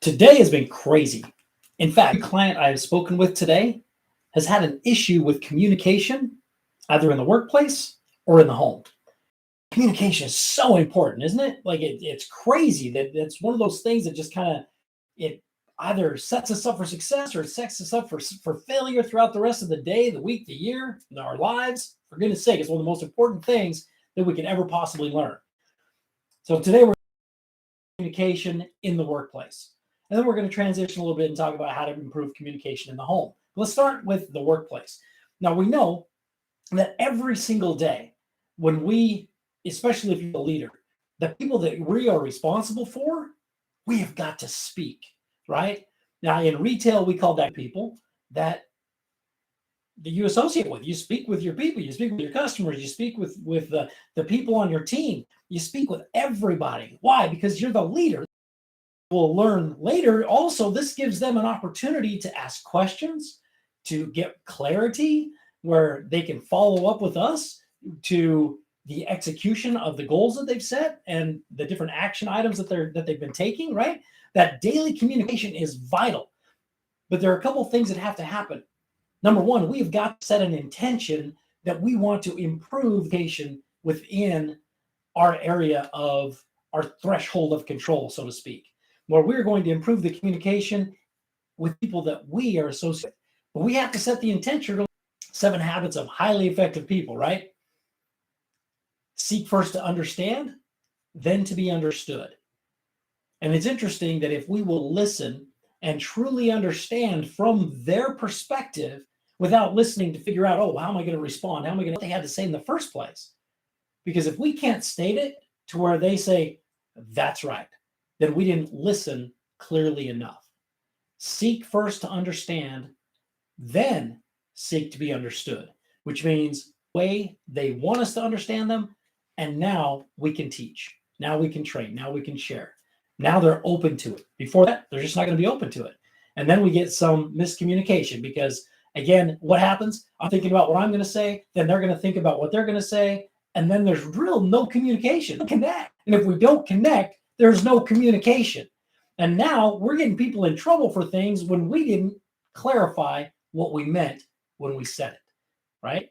Today has been crazy. In fact, a client I've spoken with today has had an issue with communication, either in the workplace or in the home. Communication is so important, isn't it? Like it's crazy that it's one of those things that just kind of it either sets us up for success or it sets us up for failure throughout the rest of the day, the week, the year, our lives. For goodness sake, it's one of the most important things that we can ever possibly learn. So today we're communication in the workplace. And then we're going to transition a little bit and talk about how to improve communication in the home. Let's start with the workplace. Now, we know that every single day, when we, especially if you're a leader, the people that we are responsible for, we have got to speak, right? Now, in retail, we call that people that you associate with. You speak with your people, you speak with your customers, you speak with the people on your team, you speak with everybody. Why? Because you're the leader. We'll learn later. Also, this gives them an opportunity to ask questions, to get clarity where they can follow up with us to the execution of the goals that they've set and the different action items that they've been taking, right? That daily communication is vital. But there are a couple of things that have to happen. Number one, we've got to set an intention that we want to improve communication within our area of our threshold of control, so to speak, where we're going to improve the communication with people that we are associated with. But we have to set the intention. 7 habits of highly effective people, right? Seek first to understand, then to be understood. And it's interesting that if we will listen and truly understand from their perspective without listening to figure out, oh, how am I going to respond? How am I going to what they had to say in the first place? Because if we can't state it to where they say, that's right, then we didn't listen clearly enough. Seek first to understand, then seek to be understood, which means the way they want us to understand them, and now we can teach. Now we can train. Now we can share. Now they're open to it. Before that, they're just not going to be open to it. And then we get some miscommunication because, again, what happens? I'm thinking about what I'm going to say, then they're going to think about what they're going to say, and then there's no communication. Connect. And if we don't connect, there's no communication. And now we're getting people in trouble for things when we didn't clarify what we meant when we said it, right?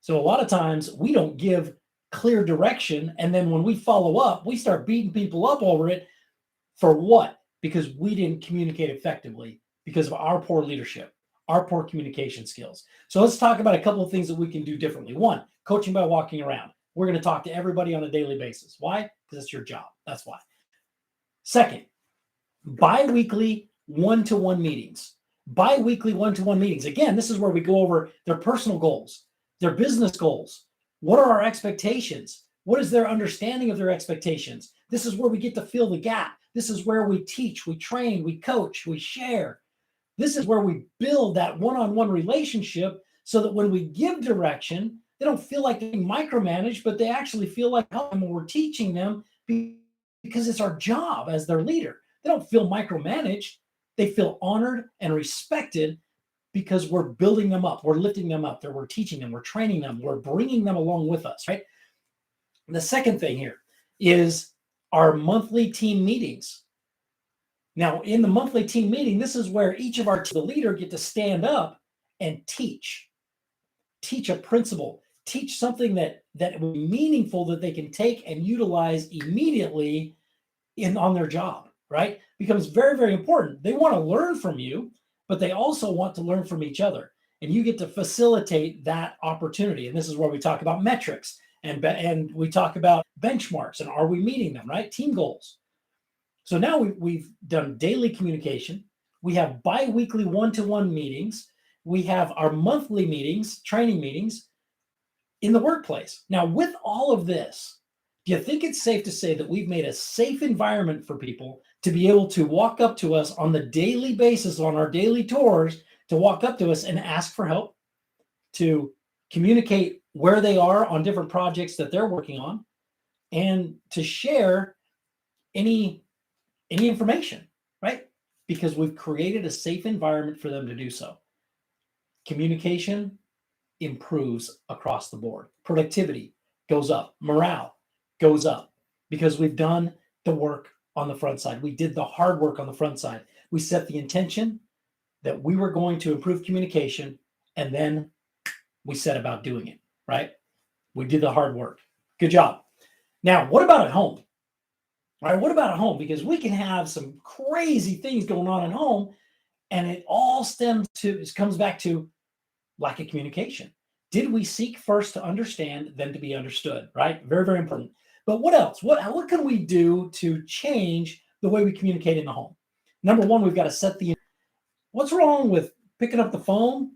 So a lot of times we don't give clear direction. And then when we follow up, we start beating people up over it. For what? Because we didn't communicate effectively because of our poor leadership, our poor communication skills. So let's talk about a couple of things that we can do differently. One, coaching by walking around. We're going to talk to everybody on a daily basis. Why? Because it's your job. That's why. Second, bi-weekly one-to-one meetings. Bi-weekly one-to-one meetings. Again, this is where we go over their personal goals, their business goals. What are our expectations? What is their understanding of their expectations? This is where we get to fill the gap. This is where we teach, we train, we coach, we share. This is where we build that one-on-one relationship so that when we give direction, they don't feel like they're being micromanaged, but they actually feel like we're teaching them because it's our job as their leader. They don't feel micromanaged. They feel honored and respected because we're building them up. We're lifting them up. We're teaching them. We're training them. We're bringing them along with us, right? And the second thing here is our monthly team meetings. Now, in the monthly team meeting, this is where each of the leader get to stand up and teach a principle, teach something that will be meaningful that they can take and utilize immediately on their job, right? Becomes very, very important. They want to learn from you, but they also want to learn from each other. And you get to facilitate that opportunity. And this is where we talk about metrics and we talk about benchmarks and are we meeting them, right? Team goals. So now we've done daily communication. We have bi-weekly one-to-one meetings. We have our monthly meetings, training meetings in the workplace. Now, with all of this, do you think it's safe to say that we've made a safe environment for people to be able to walk up to us on the daily basis, on our daily tours, to walk up to us and ask for help, to communicate where they are on different projects that they're working on, and to share any information, right? Because we've created a safe environment for them to do so. Communication improves across the board. Productivity goes up. Morale goes up because we've done the work on the front side. We did the hard work on the front side. We set the intention that we were going to improve communication, and then we set about doing it, right? We did the hard work. Good job. Now, what about at home? All right, what about at home? Because we can have some crazy things going on at home, and it all comes back to lack of communication. Did we seek first to understand, then to be understood, right? Very, very important. But what else? What can we do to change the way we communicate in the home? Number one, we've got to set the. What's wrong with picking up the phone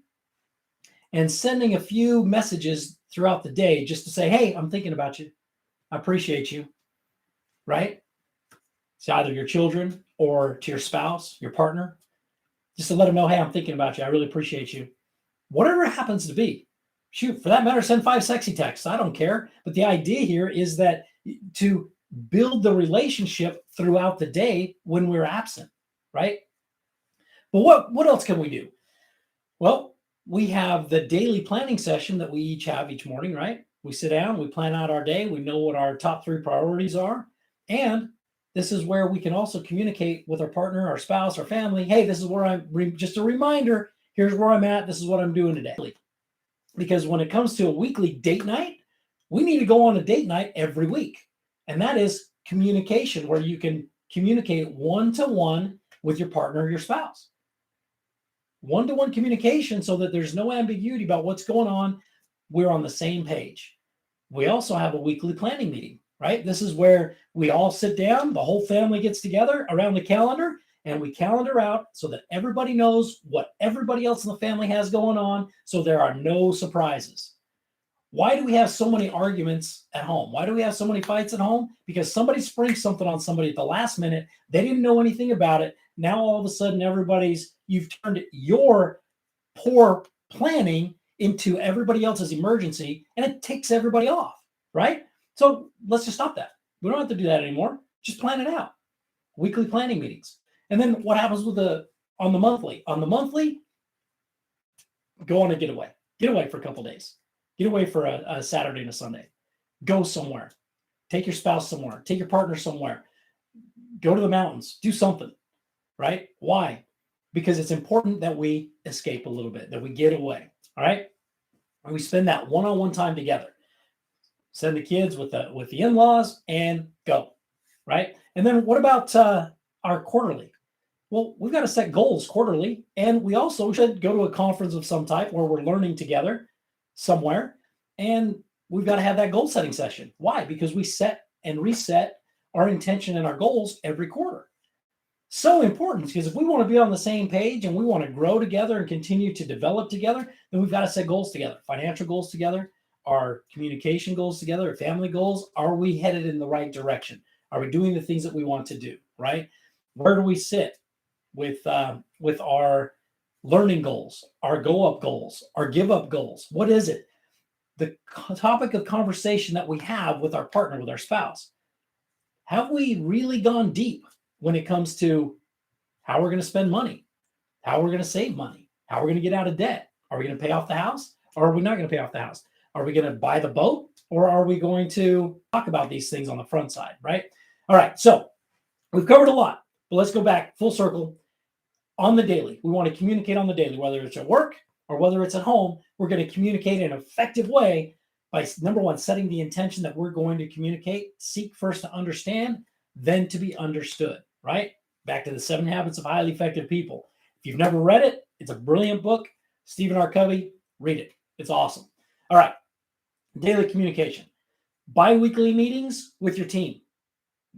and sending a few messages throughout the day just to say, hey, I'm thinking about you. I appreciate you, right? To either your children or to your spouse, your partner, just to let them know, hey, I'm thinking about you. I really appreciate you. Whatever it happens to be. Shoot, for that matter, send 5 sexy texts. I don't care. But the idea here is that to build the relationship throughout the day when we're absent, right? But what else can we do? Well, we have the daily planning session that we each have each morning, right? We sit down, we plan out our day, we know what our top 3 priorities are. And this is where we can also communicate with our partner, our spouse, our family. Hey, this is where just a reminder, here's where I'm at. This is what I'm doing today. Because when it comes to a weekly date night, we need to go on a date night every week. And that is communication, where you can communicate one-to-one with your partner or your spouse. One-to-one communication so that there's no ambiguity about what's going on. We're on the same page. We also have a weekly planning meeting, right? This is where we all sit down, the whole family gets together around the calendar, and we calendar out so that everybody knows what everybody else in the family has going on, so there are no surprises. Why do we have so many arguments at home? Why do we have so many fights at home? Because somebody springs something on somebody at the last minute. They didn't know anything about it. Now all of a sudden you've turned your poor planning into everybody else's emergency, and it takes everybody off, right? So let's just stop that. We don't have to do that anymore. Just plan it out. Weekly planning meetings. And then what happens on the monthly? On the monthly, go on a getaway. Get away for a couple days. Get away for a Saturday and a Sunday. Go somewhere. Take your spouse somewhere. Take your partner somewhere. Go to the mountains. Do something, right? Why? Because it's important that we escape a little bit, that we get away, all right? And we spend that one-on-one time together. Send the kids with the in-laws and go, right? And then what about our quarterly? Well, we've got to set goals quarterly, and we also should go to a conference of some type where we're learning together somewhere, and we've got to have that goal setting session. Why? Because we set and reset our intention and our goals every quarter. So important, because if we want to be on the same page and we want to grow together and continue to develop together, then we've got to set goals together, financial goals together, our communication goals together, our family goals. Are we headed in the right direction? Are we doing the things that we want to do, right? Where do we sit with our learning goals, our go up goals, our give up goals? What is it? The topic of conversation that we have with our partner, with our spouse. Have we really gone deep when it comes to how we're going to spend money, how we're going to save money, how we're going to get out of debt? Are we going to pay off the house, or are we not going to pay off the house? Are we going to buy the boat, or are we going to talk about these things on the front side, right? All right, so we've covered a lot, but let's go back full circle. On the daily, we want to communicate on the daily, whether it's at work or whether it's at home. We're going to communicate in an effective way by, number one, setting the intention that we're going to communicate, seek first to understand, then to be understood, right? Back to the 7 Habits of Highly Effective People. If you've never read it, it's a brilliant book. Stephen R. Covey, read it. It's awesome. All right, daily communication. Bi-weekly meetings with your team.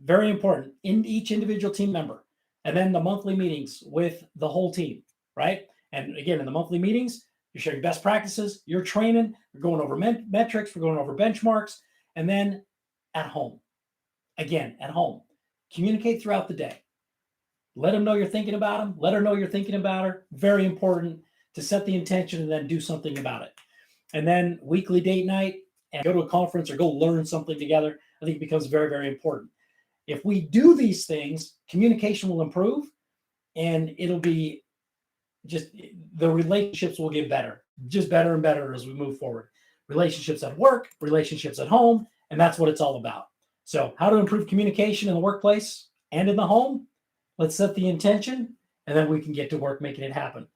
Very important, in each individual team member. And then the monthly meetings with the whole team, right? And again, in the monthly meetings, you're sharing best practices, you're training, we're going over metrics, we're going over benchmarks. And then at home, again, at home, communicate throughout the day. Let them know you're thinking about them. Let her know you're thinking about her. Very important to set the intention and then do something about it. And then weekly date night and go to a conference or go learn something together. I think it becomes very, very important. If we do these things, communication will improve, and it'll be just, the relationships will get better, just better and better as we move forward. Relationships at work, relationships at home, and that's what it's all about. So how to improve communication in the workplace? and in the home. Let's set the intention, and then we can get to work making it happen.